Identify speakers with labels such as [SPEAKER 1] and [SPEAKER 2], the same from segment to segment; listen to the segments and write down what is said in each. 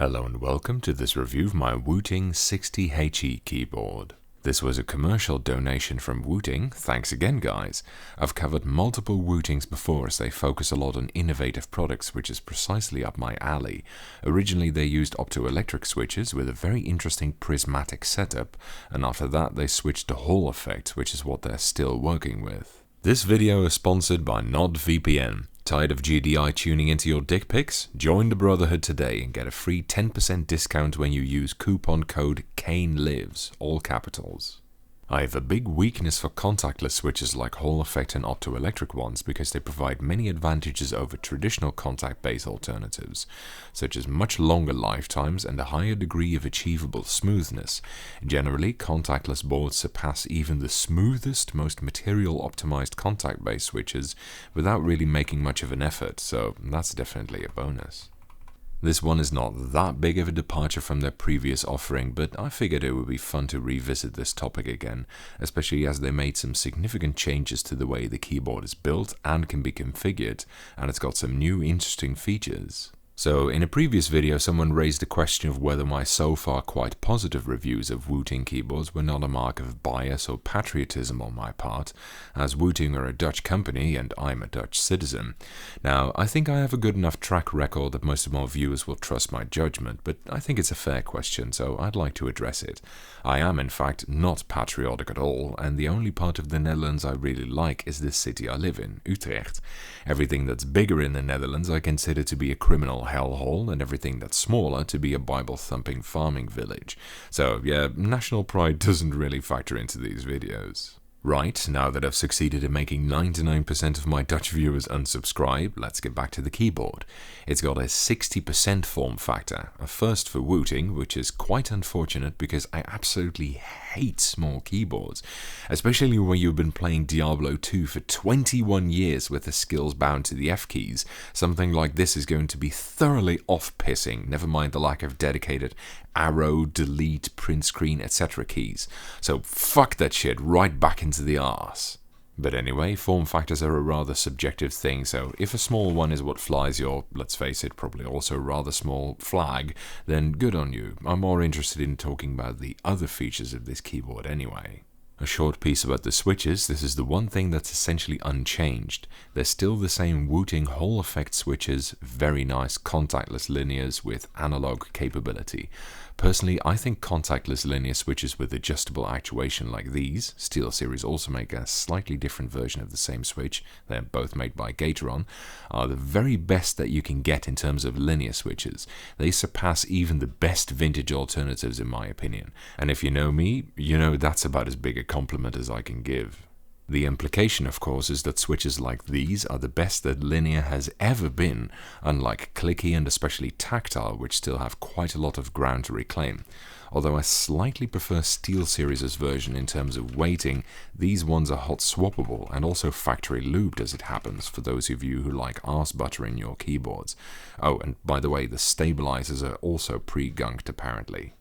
[SPEAKER 1] Hello and welcome to this review of my Wooting 60HE keyboard. This was a commercial donation from Wooting, thanks again guys. I've covered multiple Wootings before as they focus a lot on innovative products, which is precisely up my alley. Originally they used optoelectric switches with a very interesting prismatic setup, and after that they switched to Hall effect, which is what they're still working with. This video is sponsored by NordVPN. Tired of GDI tuning into your dick pics? Join the Brotherhood today and get a free 10% discount when you use coupon code KANELIVES, all capitals. I have a big weakness for contactless switches like Hall effect and optoelectric ones because they provide many advantages over traditional contact-based alternatives, such as much longer lifetimes and a higher degree of achievable smoothness. Generally, contactless boards surpass even the smoothest, most material-optimized contact-based switches without really making much of an effort, so that's definitely a bonus. This one is not that big of a departure from their previous offering, but I figured it would be fun to revisit this topic again, especially as they made some significant changes to the way the keyboard is built and can be configured, and it's got some new interesting features. So, in a previous video someone raised the question of whether my so far quite positive reviews of Wooting keyboards were not a mark of bias or patriotism on my part, as Wooting are a Dutch company and I'm a Dutch citizen. Now, I think I have a good enough track record that most of my viewers will trust my judgment, but I think it's a fair question, so I'd like to address it. I am in fact not patriotic at all, and the only part of the Netherlands I really like is the city I live in, Utrecht. Everything that's bigger in the Netherlands I consider to be a criminal hellhole, and everything that's smaller to be a Bible-thumping farming village. So yeah, national pride doesn't really factor into these videos. Right, now that I've succeeded in making 99% of my Dutch viewers unsubscribe, let's get back to the keyboard. It's got a 60% form factor, a first for Wooting, which is quite unfortunate because I absolutely hate small keyboards, especially when you've been playing Diablo 2 for 21 years with the skills bound to the F keys. Something like this is going to be thoroughly off-pissing, never mind the lack of dedicated arrow, delete, print screen, etc. keys. So fuck that shit right back into the arse. But anyway, form factors are a rather subjective thing, so if a small one is what flies your, let's face it, probably also rather small flag, then good on you. I'm more interested in talking about the other features of this keyboard anyway. A short piece about the switches. This is the one thing that's essentially unchanged. They're still the same Wooting Hall effect switches, very nice contactless linears with analog capability. Personally, I think contactless linear switches with adjustable actuation like these, SteelSeries also make a slightly different version of the same switch, they're both made by Gateron, are the very best that you can get in terms of linear switches. They surpass even the best vintage alternatives in my opinion, and if you know me, you know that's about as big a compliment as I can give. The implication, of course, is that switches like these are the best that linear has ever been, unlike clicky and especially tactile, which still have quite a lot of ground to reclaim. Although I slightly prefer SteelSeries' version in terms of weighting, these ones are hot swappable and also factory looped as it happens for those of you who like arse butter in your keyboards. Oh, and by the way, the stabilizers are also pre-gunked apparently.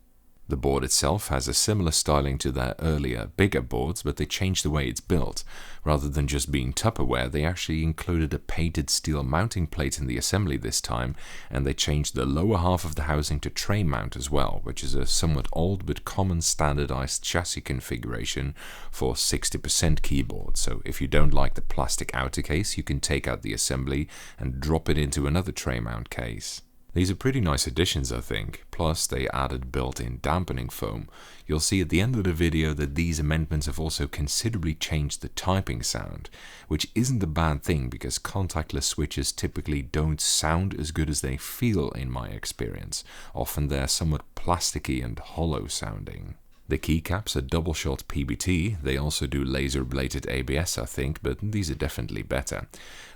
[SPEAKER 1] The board itself has a similar styling to their earlier, bigger boards, but they changed the way it's built. Rather than just being Tupperware, they actually included a painted steel mounting plate in the assembly this time, and they changed the lower half of the housing to tray mount as well, which is a somewhat old but common standardized chassis configuration for 60% keyboards. So if you don't like the plastic outer case, you can take out the assembly and drop it into another tray mount case. These are pretty nice additions, I think, plus they added built-in dampening foam. You'll see at the end of the video that these amendments have also considerably changed the typing sound, which isn't a bad thing because contactless switches typically don't sound as good as they feel in my experience. Often they're somewhat plasticky and hollow sounding. The keycaps are double-shot PBT, they also do laser-bladed ABS I think, but these are definitely better.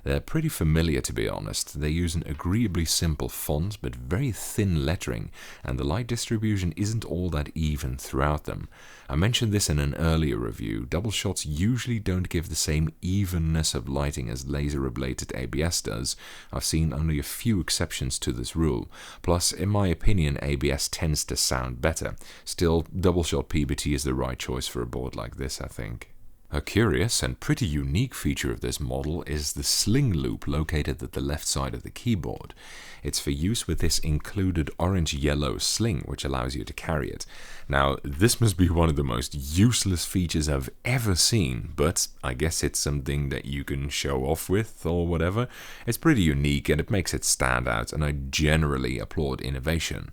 [SPEAKER 1] They're pretty familiar to be honest, they use an agreeably simple font but very thin lettering, and the light distribution isn't all that even throughout them. I mentioned this in an earlier review, double shots usually don't give the same evenness of lighting as laser-ablated ABS does. I've seen only a few exceptions to this rule, plus in my opinion ABS tends to sound better. Still, double shot PBT is the right choice for a board like this I think. A curious and pretty unique feature of this model is the Sling Loop located at the left side of the keyboard. It's for use with this included orange-yellow sling, which allows you to carry it. Now, this must be one of the most useless features I've ever seen, but I guess it's something that you can show off with or whatever. It's pretty unique and it makes it stand out, and I generally applaud innovation.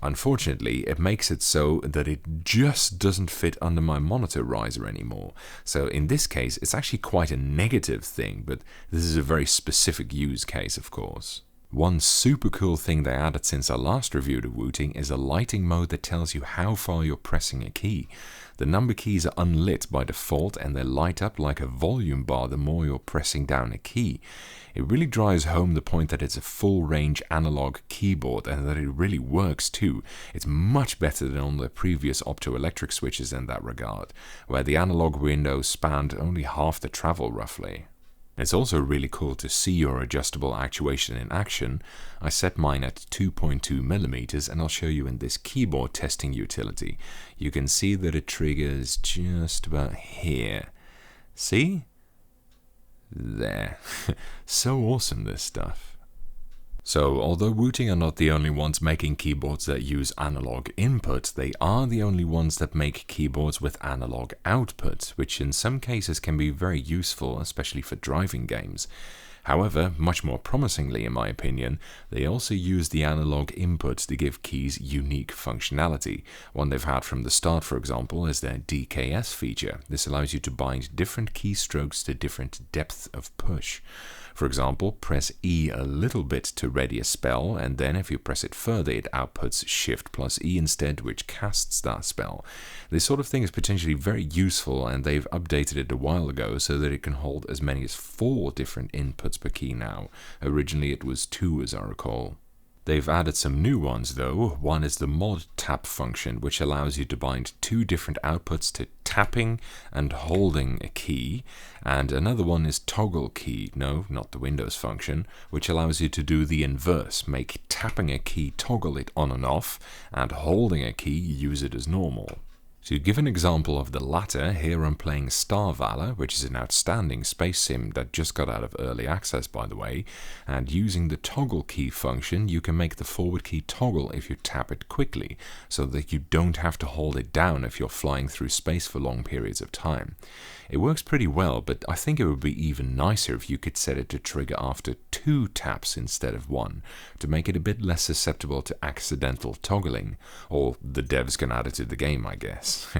[SPEAKER 1] Unfortunately, it makes it so that it just doesn't fit under my monitor riser anymore. So in this case, it's actually quite a negative thing, but this is a very specific use case, of course. One super cool thing they added since I last reviewed a Wooting is a lighting mode that tells you how far you're pressing a key. The number keys are unlit by default and they light up like a volume bar the more you're pressing down a key. It really drives home the point that it's a full range analog keyboard and that it really works too. It's much better than on the previous optoelectric switches in that regard, where the analog window spanned only half the travel roughly. It's also really cool to see your adjustable actuation in action. I set mine at 2.2mm and I'll show you in this keyboard testing utility. You can see that it triggers just about here. See? There. So awesome, this stuff. So, although Wooting are not the only ones making keyboards that use analog input, they are the only ones that make keyboards with analog output, which in some cases can be very useful, especially for driving games. However, much more promisingly in my opinion, they also use the analog inputs to give keys unique functionality. One they've had from the start, for example, is their DKS feature. This allows you to bind different keystrokes to different depth of push. For example, press E a little bit to ready a spell, and then if you press it further, it outputs Shift plus E instead, which casts that spell. This sort of thing is potentially very useful, and they've updated it a while ago so that it can hold as many as 4 different inputs per key now. Originally it was 2, as I recall. They've added some new ones though. One is the mod tap function, which allows you to bind 2 different outputs to tapping and holding a key, and another one is toggle key, no, not the Windows function, which allows you to do the inverse, make tapping a key toggle it on and off, and holding a key use it as normal. To give an example of the latter, here I'm playing Star Valor, which is an outstanding space sim that just got out of early access by the way, and using the toggle key function you can make the forward key toggle if you tap it quickly, so that you don't have to hold it down if you're flying through space for long periods of time. It works pretty well, but I think it would be even nicer if you could set it to trigger after 2 taps instead of 1, to make it a bit less susceptible to accidental toggling, or the devs can add it to the game, I guess.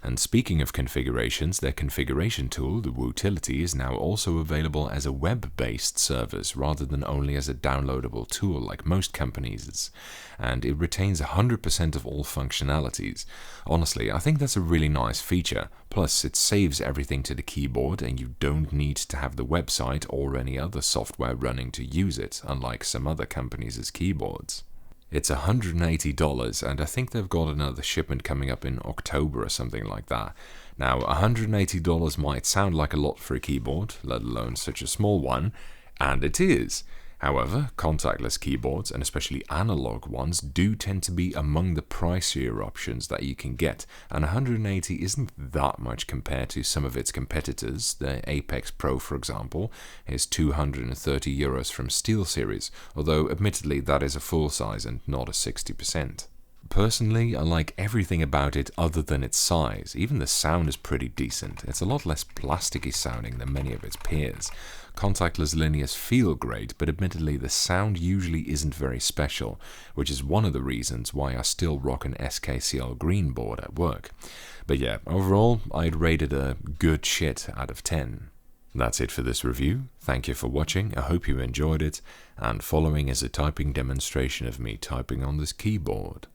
[SPEAKER 1] And speaking of configurations, their configuration tool, the Wootility, is now also available as a web-based service rather than only as a downloadable tool like most companies', and it retains 100% of all functionalities. Honestly, I think that's a really nice feature, plus it saves everything to the keyboard and you don't need to have the website or any other software running to use it, unlike some other companies' keyboards. It's $180, and I think they've got another shipment coming up in October or something like that. Now, $180 might sound like a lot for a keyboard, let alone such a small one, and it is. However, contactless keyboards, and especially analog ones, do tend to be among the pricier options that you can get, and $180 isn't that much compared to some of its competitors. The Apex Pro, for example, is €230 from SteelSeries, although admittedly that is a full size and not a 60%. Personally, I like everything about it other than its size. Even the sound is pretty decent. It's a lot less plasticky sounding than many of its peers. Contactless linears feel great, but admittedly the sound usually isn't very special, which is one of the reasons why I still rock an SKCM green board at work. But yeah, overall, I'd rate it a good shit out of 10. That's it for this review. Thank you for watching, I hope you enjoyed it, and following is a typing demonstration of me typing on this keyboard.